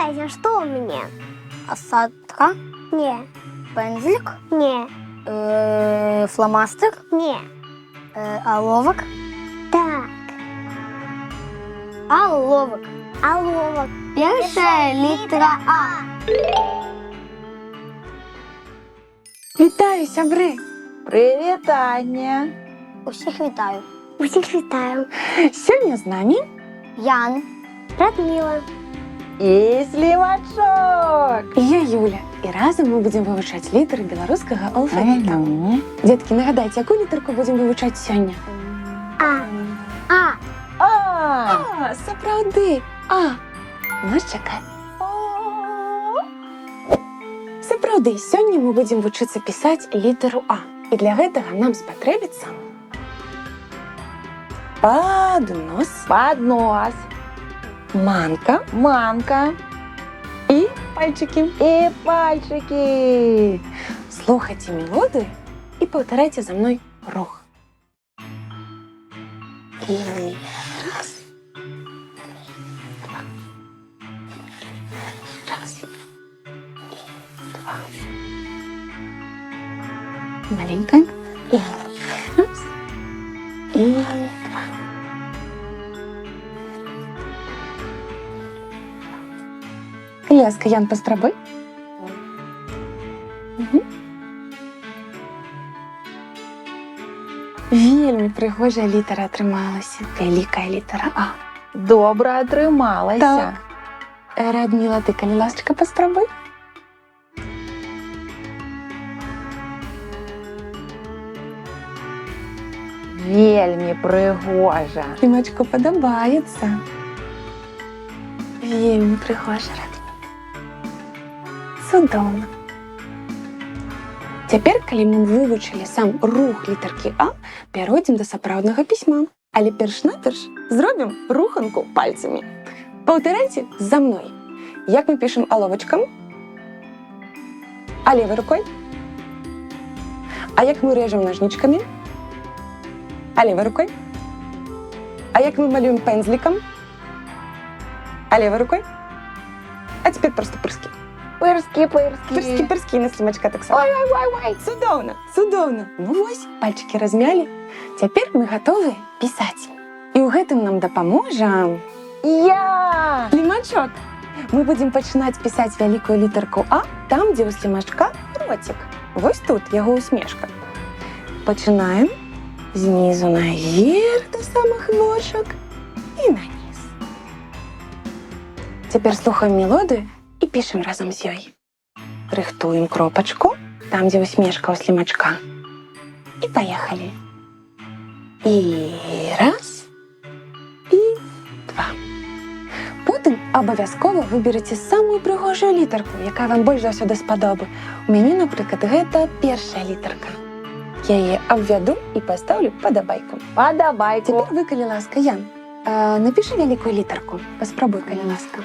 Догадайся, что у меня? Осадка, Не, пензлик, не, фломастер, не. оловок. Так, Оловок. оловок. Перша літера А. Вітаю, сябри! Привітання! Усіх вітаю. Усіх вітаю. Сьогодні з нами Ян. Радмила. І слівачок! і я Юля. І разом ми будемо вивчати літери білоруського алфавіта. Дітки, нагадайте, яку літерку будемо вивчати сьогодні? А. А. А! Справді, А. Нас чекає. Справді, сьогодні ми будемо вчитися писати літеру А. І для цього нам спотребиться поднос, Поднос, манка манка і пальчики. і пальчики. Слухайте мелодию и повторяйте за мной рух. И раз. Два. Раз. И два. Маленько. И раз. И два. Леска, Ян, пострабуй. Вельми пригожа літера атрымалася. Вялікая літера А. Добре отрималася. Так. Радмила, ти, калі ласочка, паспрабуй. Вельми пригожа. Лімачку падабаецца. Вельми пригожа, Радмила. Цудоўна. Цяпер, калі мы вывучылі сам рух літаркі А, перайдзем да сапраўднага пісьма. Але перш-наперш зробім руханку пальцамі. Паўтарайце за мной. Як мы пішем аловачкам? А левой рукой? А як мы рэжем ножничками? А левой рукой? А як мы малюем пензликом? А левой рукой? А теперь просто прыски. Пирські. Пирски на слімачка так само. Ой. Цудоўна, цудоўна. Ну вось, пальчики размялі. Цяпер мы гатовы пісаць. І ў гэтым нам дапаможа Я! слімачок. Мы будзем пачынаць пісаць вялікую літарку А там, дзе ў слімачка ротик. Вось тут яго усмешка. Пачынаем знізу наверх да самых ножак і наніз. Цяпер слухаем мелодыю і пішем разам з ёй. Рыхтуем кропачку там, дзе усмешка ў слімачка. І паехалі. І раз, і два. Потым абавязкова выберыце самую прыгожую літарку, якая вам больш за ўсё даспадобы. У мяне, напрыклад, гэта першая літарка. Я яе абвяду і пастаўлю падабайку. Подобайку. Цяпер вы, калі ласка, Ян, напішы вялікую літарку. Паспрабуй, калі ласка.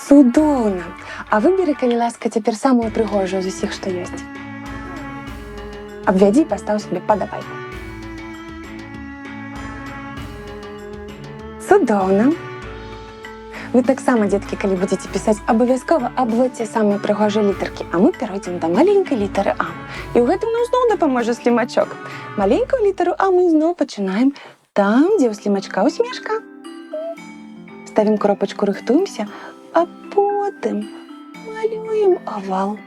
Цудоўна! А выберы, калі ласка, цяпер самую прыгожую з усіх, што ёсць. Абвядзі і пастаў сабе падабайку. Цудоўна! Вы таксама, дзеткі, калі будзеце пісаць, абавязкова абводзьце самыя прыгожыя літаркі, а мы перайдзем да маленькай літары А. І ў гэтым нам зноў дапаможа слімачок. Маленькую літару А мы зноў пачынаем там, дзе ў слімачка усмешка. Ставім кропачку, рыхтуемся, а потым малюем овал.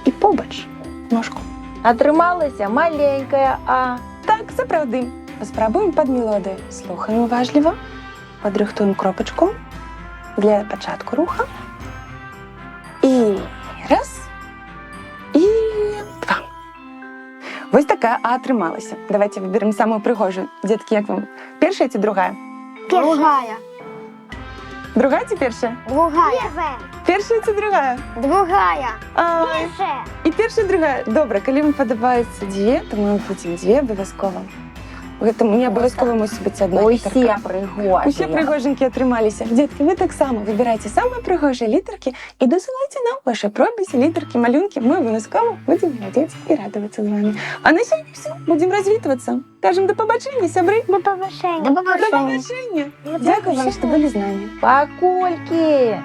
І побач ножку. Атрымалася маленькая А. Так, сапраўды. Паспрабуем пад мелодыю. Слухаем уважліва. Падрыхтуем кропачку для пачатку руха. І раз, і два. Вось такая А атрымалася. Давайте выберем самую прыгожую. Дзеткі, як вам? Першая ці другая? Другая. Другая ці першая? Другая. Первая. Першая ці другая? Другая. Первая. І першая, і другая. Добра, калі вам падабаюцца дзве, то мы будзем дзве абавязкова. Тому не обов'язково мусить бути одна Усі літерка. пригожі. Усі пригоженькі отрималися. Дітки, ви так само вибирайте саме пригожі літерки і досилайте нам ваші пробіси, літерки, малюнки. Ми обов'язково будемо радіти і радуватися з вами. А на сьогодні все. Будемо розвітуватися. Кажемо до побачення, сябри. До побачення. До побачення. До побачення. Дякую вам, що були з нами. Пакульки.